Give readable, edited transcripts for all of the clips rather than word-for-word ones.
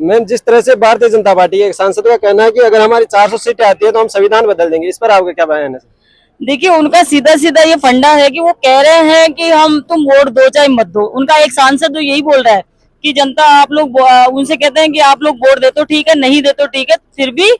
Ma'am, जिस तरह से भारतीय जनता पार्टी के एक सांसद का कहना है कि अगर हमारी 400 सीटें आती है तो हम संविधान बदल देंगे, इस पर आपका क्या बयान है? देखिए, उनका सीधा सीधा ये फंडा है कि वो कह रहे हैं कि हम तुम वोट दो चाहे मत दो। उनका एक सांसद तो यही बोल रहा है कि जनता आप लोग उनसे कहते हैं कि आप लोग वोट दे तो ठीक है, नहीं दे तो ठीक है, फिर भी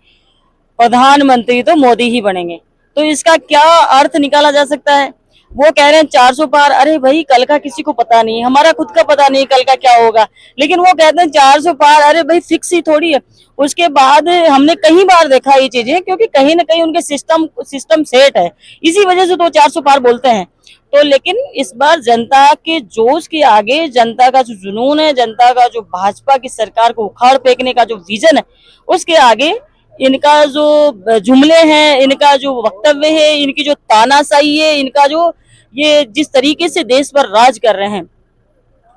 प्रधानमंत्री तो मोदी ही बनेंगे। तो इसका क्या अर्थ निकाला जा सकता है? वो कह रहे हैं 400 पार। अरे भाई, कल का किसी को पता नहीं, हमारा खुद का पता नहीं कल का क्या होगा, लेकिन वो कहते हैं 400 पार। अरे भाई, फिक्स ही थोड़ी है। उसके बाद हमने कई बार देखा ये चीजें, क्योंकि कहीं ना कहीं उनके सिस्टम सेट है, इसी वजह से तो 400 पार बोलते हैं। तो लेकिन इस बार जनता के जोश के आगे, जनता का जो जुनून है, जनता का जो भाजपा की सरकार को उखाड़ फेंकने का जो विजन है, उसके आगे इनका जो जुमले हैं, इनका जो वक्तव्य है, इनकी जो तानाशाही है, इनका जो ये जिस तरीके से देश पर राज कर रहे हैं,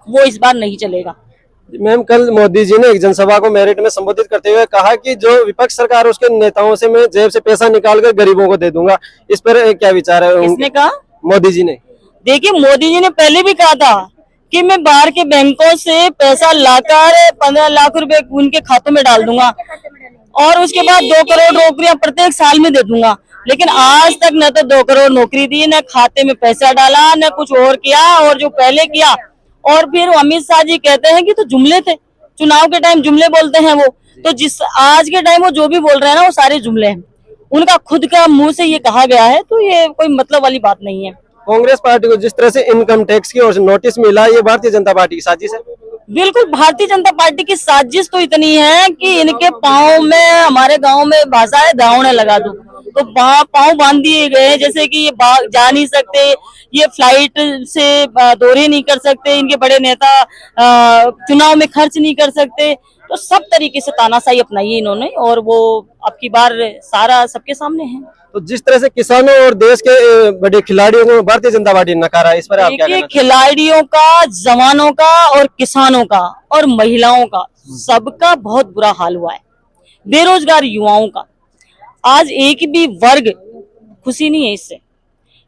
वो इस बार नहीं चलेगा। मैम, कल मोदी जी ने एक जनसभा को मेरिट में संबोधित करते हुए कहा कि जो विपक्ष सरकार उसके नेताओं से मैं जेब से पैसा निकालकर गरीबों को दे दूंगा, इस पर क्या विचार है? किसने कहा? मोदी जी ने। देखिए, मोदी जी ने पहले भी कहा था कि मैं बाहर के बैंकों से पैसा लाकर 15 लाख रुपए उनके खातों में डाल दूंगा और उसके बाद 2 करोड़ नौकरियां प्रत्येक साल में दे दूंगा। लेकिन आज तक न तो 2 करोड़ नौकरी दी, न खाते में पैसा डाला, न कुछ और किया। और जो पहले किया, और फिर अमित शाह जी कहते हैं कि तो जुमले थे, चुनाव के टाइम जुमले बोलते हैं वो। तो जिस आज के टाइम वो जो भी बोल रहे हैं ना, वो सारे जुमले हैं। उनका खुद का मुंह से ये कहा गया है, तो ये कोई मतलब वाली बात नहीं है। कांग्रेस पार्टी को जिस तरह से इनकम टैक्स की ओर से नोटिस मिला, ये भारतीय जनता पार्टी की साजिश है? बिल्कुल, भारतीय जनता पार्टी की साजिश तो इतनी है कि इनके पाँव में, हमारे गांव में भाषा है, दावने लगा दो। तो पाँव बांध दिए गए, जैसे कि ये जा नहीं सकते, ये फ्लाइट से दौरे नहीं कर सकते, इनके बड़े नेता चुनाव में खर्च नहीं कर सकते। तो सब तरीके से तानाशाही अपनाई है इन्होंने, और वो अब की बार सारा सबके सामने है। तो जिस तरह से किसानों और देश के बड़े खिलाड़ियों को भारतीय जनता पार्टी ने नकारा, इस पर आप क्या कहना? खिलाड़ियों का, जवानों का और किसानों का और महिलाओं का, सबका बहुत बुरा हाल हुआ है। बेरोजगार युवाओं का, आज एक भी वर्ग खुशी नहीं है इससे।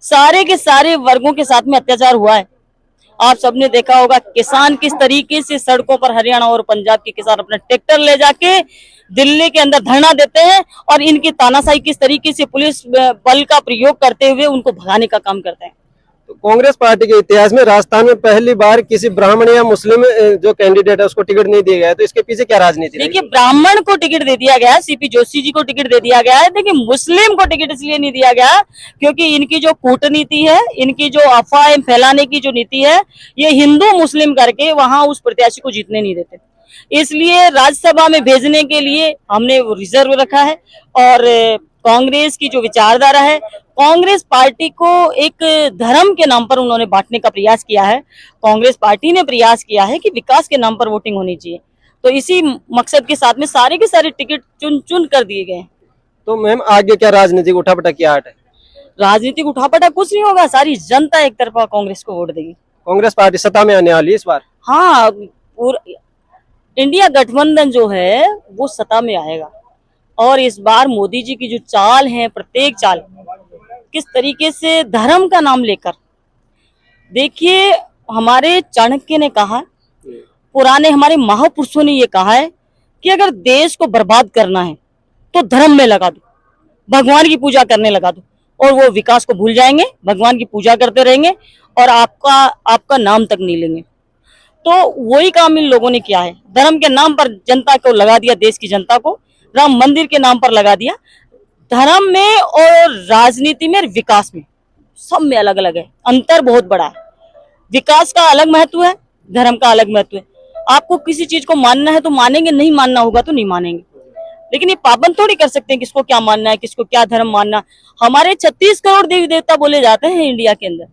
सारे के सारे वर्गों के साथ में अत्याचार हुआ है। आप सबने देखा होगा किसान किस तरीके से सड़कों पर, हरियाणा और पंजाब के किसान अपना ट्रैक्टर ले जाके दिल्ली के अंदर धरना देते हैं, और इनकी तानाशाही किस तरीके से पुलिस बल का प्रयोग करते हुए उनको भगाने का काम करते हैं। तो कांग्रेस पार्टी के इतिहास में राजस्थान में पहली बार किसी ब्राह्मण या मुस्लिम जो कैंडिडेट है उसको टिकट नहीं दिया गया है, तो इसके पीछे क्या राजनीति? देखिए, ब्राह्मण को टिकट दे दिया गया है, सीपी जोशी जी को टिकट दे दिया गया है। देखिए, मुस्लिम को टिकट इसलिए नहीं दिया गया क्योंकि इनकी जो कूटनीति है, इनकी जो अफवाह फैलाने की जो नीति है, ये हिंदू मुस्लिम करके वहां उस प्रत्याशी को जीतने नहीं देते। इसलिए राज्यसभा में भेजने के लिए हमने वो रिजर्व रखा है। और कांग्रेस की जो विचारधारा है, कांग्रेस पार्टी को एक धर्म के नाम पर उन्होंने बांटने का प्रयास किया है। कांग्रेस पार्टी ने प्रयास किया है कि विकास के नाम पर वोटिंग होनी चाहिए, तो इसी मकसद के साथ में सारे के सारे टिकट चुन चुन कर दिए गए। तो मैम, आगे क्या राजनीतिक उठापटक की आट है? राजनीतिक उठापटक कुछ नहीं होगा, सारी जनता एक तरफा कांग्रेस को वोट देगी। कांग्रेस पार्टी सत्ता में आने वाली है इस बार? हाँ, इंडिया गठबंधन जो है वो सत्ता में आएगा। और इस बार मोदी जी की जो चाल है, प्रत्येक चाल किस तरीके से धर्म का नाम लेकर, देखिए, हमारे चाणक्य ने कहा, पुराने हमारे महापुरुषों ने ये कहा है कि अगर देश को बर्बाद करना है तो धर्म में लगा दो, भगवान की पूजा करने लगा दो, और वो विकास को भूल जाएंगे, भगवान की पूजा करते रहेंगे और आपका नाम तक नहीं लेंगे। तो वही काम इन लोगों ने किया है। धर्म के नाम पर जनता को लगा दिया, देश की जनता को राम मंदिर के नाम पर लगा दिया। धर्म में और राजनीति में, विकास में, सब में अलग अलग है, अंतर बहुत बड़ा है। विकास का अलग महत्व है, धर्म का अलग महत्व है। आपको किसी चीज को मानना है तो मानेंगे, नहीं मानना होगा तो नहीं मानेंगे। लेकिन ये पाबंद थोड़ी कर सकते हैं किसको क्या मानना है, किसको क्या धर्म मानना। हमारे 36 करोड़ देवी देवता बोले जाते हैं इंडिया के अंदर,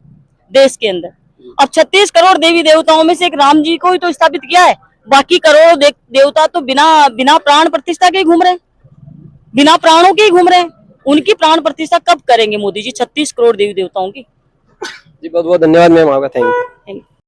देश के अंदर। अब 36 करोड़ देवी देवताओं में से एक राम जी को ही तो स्थापित किया है, बाकी करोड़ों देवता तो बिना प्राण प्रतिष्ठा के घूम रहे हैं, बिना प्राणों के ही घूम रहे हैं। उनकी प्राण प्रतिष्ठा कब करेंगे मोदी जी 36 करोड़ देवी देवताओं की? जी, बहुत बहुत धन्यवाद मैम आपका, थैंक यू।